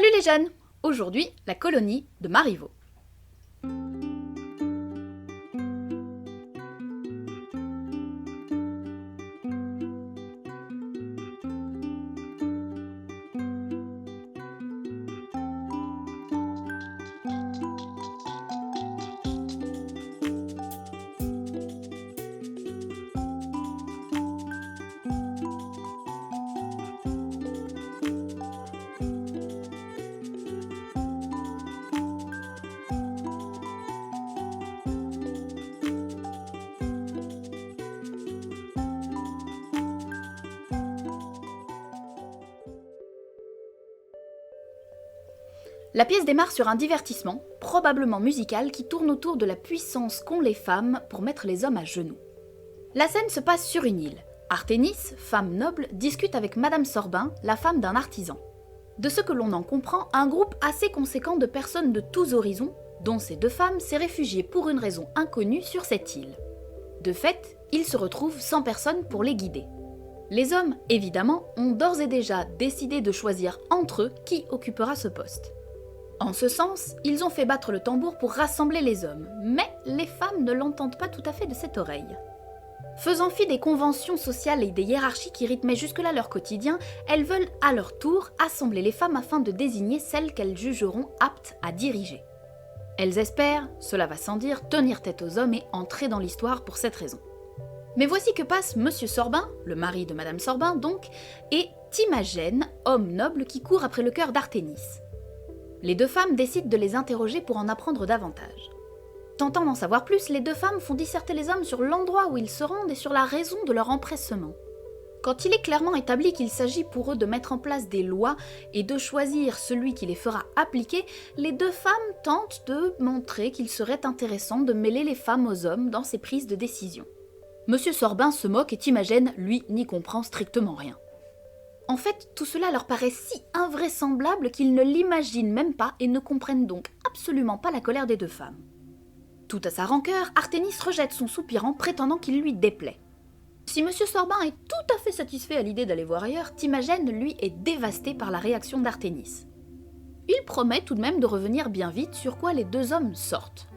Salut les jeunes! Aujourd'hui, la colonie de Marivaux. La pièce démarre sur un divertissement, probablement musical, qui tourne autour de la puissance qu'ont les femmes pour mettre les hommes à genoux. La scène se passe sur une île. Arténis, femme noble, discute avec Madame Sorbin, la femme d'un artisan. De ce que l'on en comprend, un groupe assez conséquent de personnes de tous horizons, dont ces deux femmes, s'est réfugié pour une raison inconnue sur cette île. De fait, ils se retrouvent sans personne pour les guider. Les hommes, évidemment, ont d'ores et déjà décidé de choisir entre eux qui occupera ce poste. En ce sens, ils ont fait battre le tambour pour rassembler les hommes, mais les femmes ne l'entendent pas tout à fait de cette oreille. Faisant fi des conventions sociales et des hiérarchies qui rythmaient jusque-là leur quotidien, elles veulent à leur tour assembler les femmes afin de désigner celles qu'elles jugeront aptes à diriger. Elles espèrent, cela va sans dire, tenir tête aux hommes et entrer dans l'histoire pour cette raison. Mais voici que passe Monsieur Sorbin, le mari de Madame Sorbin donc, et Timagène, homme noble qui court après le cœur d'Arténis. Les deux femmes décident de les interroger pour en apprendre davantage. Tentant d'en savoir plus, les deux femmes font disserter les hommes sur l'endroit où ils se rendent et sur la raison de leur empressement. Quand il est clairement établi qu'il s'agit pour eux de mettre en place des lois et de choisir celui qui les fera appliquer, les deux femmes tentent de montrer qu'il serait intéressant de mêler les femmes aux hommes dans ces prises de décision. Monsieur Sorbin se moque et Timagène, lui, n'y comprend strictement rien. En fait, tout cela leur paraît si invraisemblable qu'ils ne l'imaginent même pas et ne comprennent donc absolument pas la colère des deux femmes. Tout à sa rancœur, Arténis rejette son soupirant prétendant qu'il lui déplaît. Si Monsieur Sorbin est tout à fait satisfait à l'idée d'aller voir ailleurs, Timagène, lui, est dévasté par la réaction d'Arténis. Il promet tout de même de revenir bien vite, sur quoi les deux hommes sortent.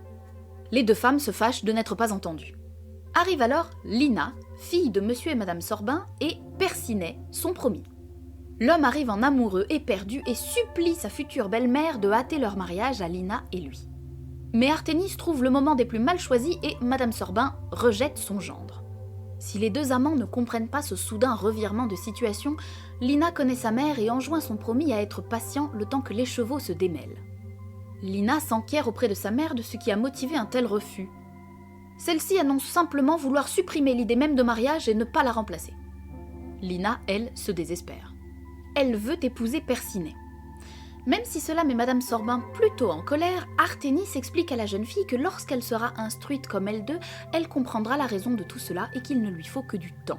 Les deux femmes se fâchent de n'être pas entendues. Arrive alors Lina, fille de Monsieur et Madame Sorbin, et Percinet, son promis. L'homme arrive en amoureux éperdu et supplie sa future belle-mère de hâter leur mariage à Lina et lui. Mais Arténis trouve le moment des plus mal choisis et Madame Sorbin rejette son gendre. Si les deux amants ne comprennent pas ce soudain revirement de situation, Lina connaît sa mère et enjoint son promis à être patient le temps que l'écheveau se démêle. Lina s'enquiert auprès de sa mère de ce qui a motivé un tel refus. Celle-ci annonce simplement vouloir supprimer l'idée même de mariage et ne pas la remplacer. Lina, elle, se désespère. Elle veut épouser Percinet. Même si cela met Madame Sorbin plutôt en colère, Arténis explique à la jeune fille que lorsqu'elle sera instruite comme elle deux, elle comprendra la raison de tout cela et qu'il ne lui faut que du temps.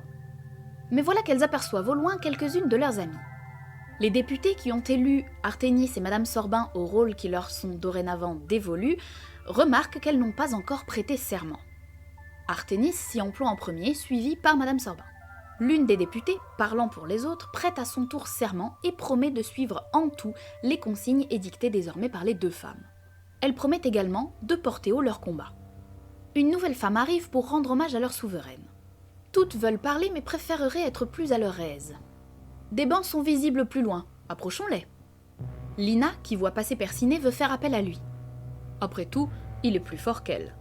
Mais voilà qu'elles aperçoivent au loin quelques-unes de leurs amies. Les députés qui ont élu Arténis et Madame Sorbin au rôle qui leur sont dorénavant dévolus remarquent qu'elles n'ont pas encore prêté serment. Arténis s'y emploie en premier, suivie par Madame Sorbin. L'une des députées, parlant pour les autres, prête à son tour serment et promet de suivre en tout les consignes édictées désormais par les deux femmes. Elle promet également de porter haut leur combat. Une nouvelle femme arrive pour rendre hommage à leur souveraine. Toutes veulent parler mais préféreraient être plus à leur aise. Des bancs sont visibles plus loin, approchons-les. Lina, qui voit passer Percinet, veut faire appel à lui. Après tout, il est plus fort qu'elle.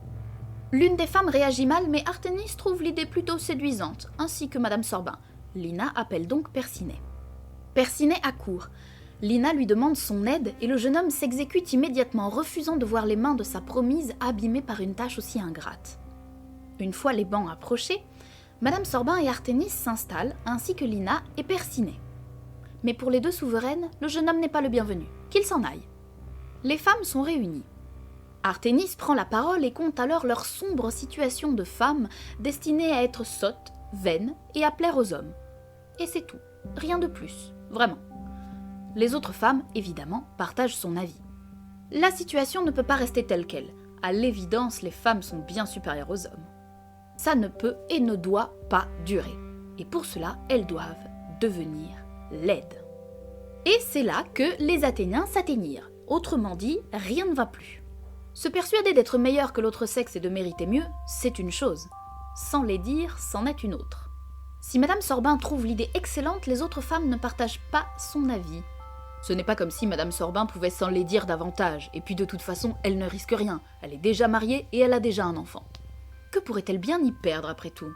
L'une des femmes réagit mal, mais Arténis trouve l'idée plutôt séduisante, ainsi que Madame Sorbin. Lina appelle donc Percinet. Percinet accourt. Lina lui demande son aide et le jeune homme s'exécute immédiatement, refusant de voir les mains de sa promise abîmées par une tâche aussi ingrate. Une fois les bancs approchés, Madame Sorbin et Arténis s'installent, ainsi que Lina et Percinet. Mais pour les deux souveraines, le jeune homme n'est pas le bienvenu, qu'il s'en aille. Les femmes sont réunies. Arténis prend la parole et conte alors leur sombre situation de femme destinée à être sotte, vaine et à plaire aux hommes. Et c'est tout, rien de plus, vraiment. Les autres femmes, évidemment, partagent son avis. La situation ne peut pas rester telle qu'elle. À l'évidence, les femmes sont bien supérieures aux hommes. Ça ne peut et ne doit pas durer. Et pour cela, elles doivent devenir laides. Et c'est là que les Athéniens s'atteignirent. Autrement dit, rien ne va plus. Se persuader d'être meilleur que l'autre sexe et de mériter mieux, c'est une chose. Sans les dire, c'en est une autre. Si Madame Sorbin trouve l'idée excellente, les autres femmes ne partagent pas son avis. Ce n'est pas comme si Madame Sorbin pouvait s'en les dire davantage, et puis de toute façon, elle ne risque rien. Elle est déjà mariée et elle a déjà un enfant. Que pourrait-elle bien y perdre après tout ?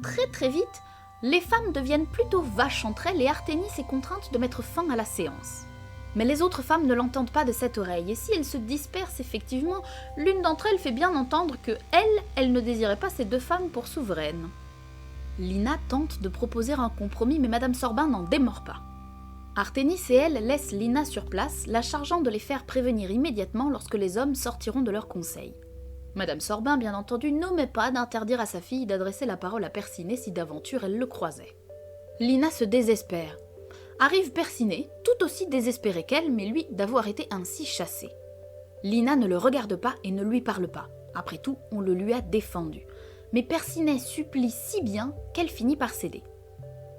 Très très vite, les femmes deviennent plutôt vaches entre elles et Arténis est contrainte de mettre fin à la séance. Mais les autres femmes ne l'entendent pas de cette oreille, et si elles se dispersent effectivement, l'une d'entre elles fait bien entendre que elle ne désirait pas ces deux femmes pour souveraines. Lina tente de proposer un compromis, mais Madame Sorbin n'en démord pas. Arténis et elle laissent Lina sur place, la chargeant de les faire prévenir immédiatement lorsque les hommes sortiront de leur conseil. Madame Sorbin, bien entendu, n'omet pas d'interdire à sa fille d'adresser la parole à Percinet si d'aventure elle le croisait. Lina se désespère. Arrive Percinet, tout aussi désespéré qu'elle, mais lui d'avoir été ainsi chassé. Lina ne le regarde pas et ne lui parle pas. Après tout, on le lui a défendu. Mais Percinet supplie si bien qu'elle finit par céder.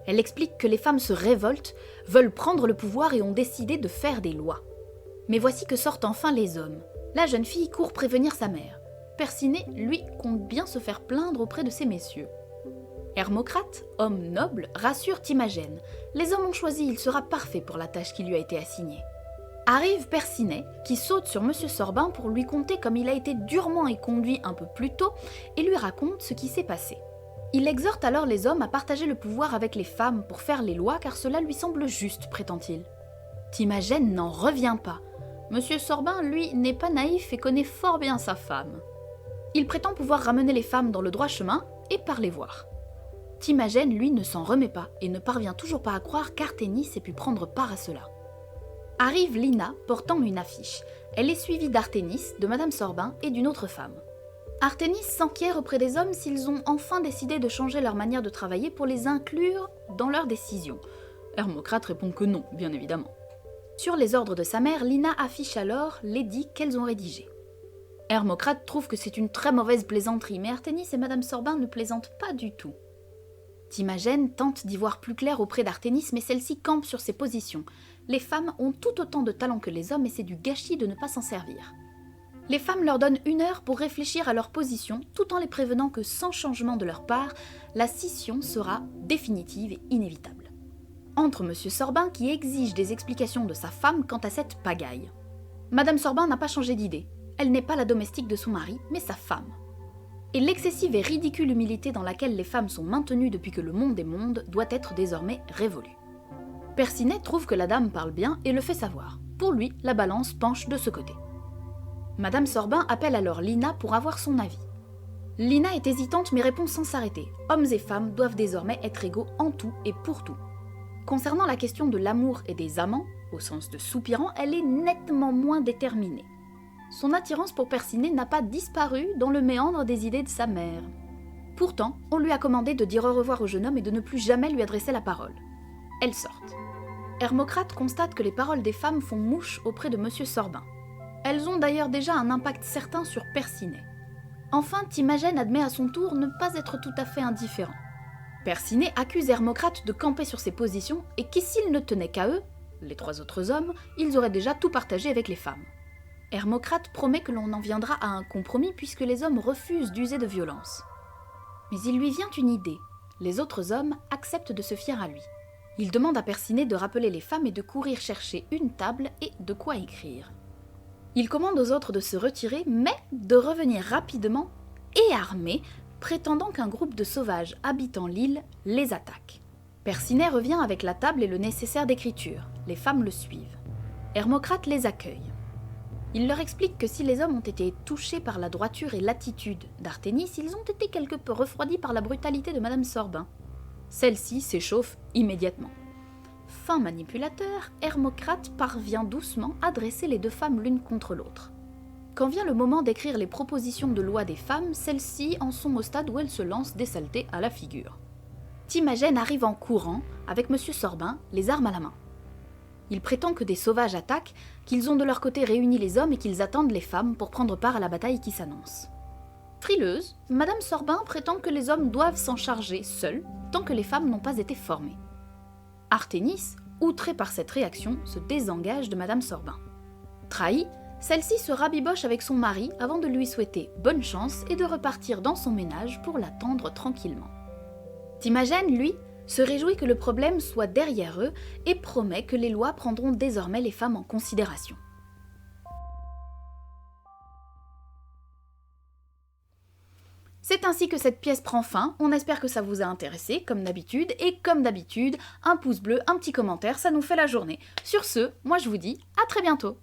Elle explique que les femmes se révoltent, veulent prendre le pouvoir et ont décidé de faire des lois. Mais voici que sortent enfin les hommes. La jeune fille court prévenir sa mère. Percinet, lui, compte bien se faire plaindre auprès de ces messieurs. Hermocrate, homme noble, rassure Timagène. Les hommes ont choisi, il sera parfait pour la tâche qui lui a été assignée. Arrive Percinet, qui saute sur Monsieur Sorbin pour lui conter comme il a été durement éconduit un peu plus tôt et lui raconte ce qui s'est passé. Il exhorte alors les hommes à partager le pouvoir avec les femmes pour faire les lois car cela lui semble juste, prétend-il. Timagène n'en revient pas. Monsieur Sorbin, lui, n'est pas naïf et connaît fort bien sa femme. Il prétend pouvoir ramener les femmes dans le droit chemin et par les voir. Timagène, lui, ne s'en remet pas et ne parvient toujours pas à croire qu'Arténis ait pu prendre part à cela. Arrive Lina portant une affiche. Elle est suivie d'Arténis, de Madame Sorbin et d'une autre femme. Arténis s'enquiert auprès des hommes s'ils ont enfin décidé de changer leur manière de travailler pour les inclure dans leurs décisions. Hermocrate répond que non, bien évidemment. Sur les ordres de sa mère, Lina affiche alors l'édit qu'elles ont rédigé. Hermocrate trouve que c'est une très mauvaise plaisanterie, mais Arténis et Madame Sorbin ne plaisantent pas du tout. Timagène tente d'y voir plus clair auprès d'Arténis, mais celle-ci campe sur ses positions. Les femmes ont tout autant de talent que les hommes et c'est du gâchis de ne pas s'en servir. Les femmes leur donnent 1 heure pour réfléchir à leur position, tout en les prévenant que sans changement de leur part, la scission sera définitive et inévitable. Entre Monsieur Sorbin qui exige des explications de sa femme quant à cette pagaille. Madame Sorbin n'a pas changé d'idée. Elle n'est pas la domestique de son mari, mais sa femme. Et l'excessive et ridicule humilité dans laquelle les femmes sont maintenues depuis que le monde est monde doit être désormais révolue. Percinet trouve que la dame parle bien et le fait savoir. Pour lui, la balance penche de ce côté. Madame Sorbin appelle alors Lina pour avoir son avis. Lina est hésitante mais répond sans s'arrêter. Hommes et femmes doivent désormais être égaux en tout et pour tout. Concernant la question de l'amour et des amants, au sens de soupirant, elle est nettement moins déterminée. Son attirance pour Percinet n'a pas disparu dans le méandre des idées de sa mère. Pourtant, on lui a commandé de dire au revoir au jeune homme et de ne plus jamais lui adresser la parole. Elles sortent. Hermocrate constate que les paroles des femmes font mouche auprès de Monsieur Sorbin. Elles ont d'ailleurs déjà un impact certain sur Percinet. Enfin, Timagène admet à son tour ne pas être tout à fait indifférent. Percinet accuse Hermocrate de camper sur ses positions et que s'il ne tenait qu'à eux, les 3 autres hommes, ils auraient déjà tout partagé avec les femmes. Hermocrate promet que l'on en viendra à un compromis puisque les hommes refusent d'user de violence. Mais il lui vient une idée. Les autres hommes acceptent de se fier à lui. Il demande à Percinet de rappeler les femmes et de courir chercher une table et de quoi écrire. Il commande aux autres de se retirer, mais de revenir rapidement et armés, prétendant qu'un groupe de sauvages habitant l'île les attaque. Percinet revient avec la table et le nécessaire d'écriture. Les femmes le suivent. Hermocrate les accueille. Il leur explique que si les hommes ont été touchés par la droiture et l'attitude d'Arténis, ils ont été quelque peu refroidis par la brutalité de Madame Sorbin. Celle-ci s'échauffe immédiatement. Fin manipulateur, Hermocrate parvient doucement à dresser les 2 femmes l'une contre l'autre. Quand vient le moment d'écrire les propositions de loi des femmes, celles-ci en sont au stade où elles se lancent des saletés à la figure. Timagène arrive en courant, avec Monsieur Sorbin, les armes à la main. Il prétend que des sauvages attaquent, qu'ils ont de leur côté réuni les hommes et qu'ils attendent les femmes pour prendre part à la bataille qui s'annonce. Frileuse, Madame Sorbin prétend que les hommes doivent s'en charger seuls, tant que les femmes n'ont pas été formées. Arténis, outrée par cette réaction, se désengage de Madame Sorbin. Trahie, celle-ci se rabiboche avec son mari avant de lui souhaiter bonne chance et de repartir dans son ménage pour l'attendre tranquillement. Timagène, lui, se réjouit que le problème soit derrière eux et promet que les lois prendront désormais les femmes en considération. C'est ainsi que cette pièce prend fin, on espère que ça vous a intéressé, comme d'habitude, et comme d'habitude, un pouce bleu, un petit commentaire, ça nous fait la journée. Sur ce, moi je vous dis à très bientôt.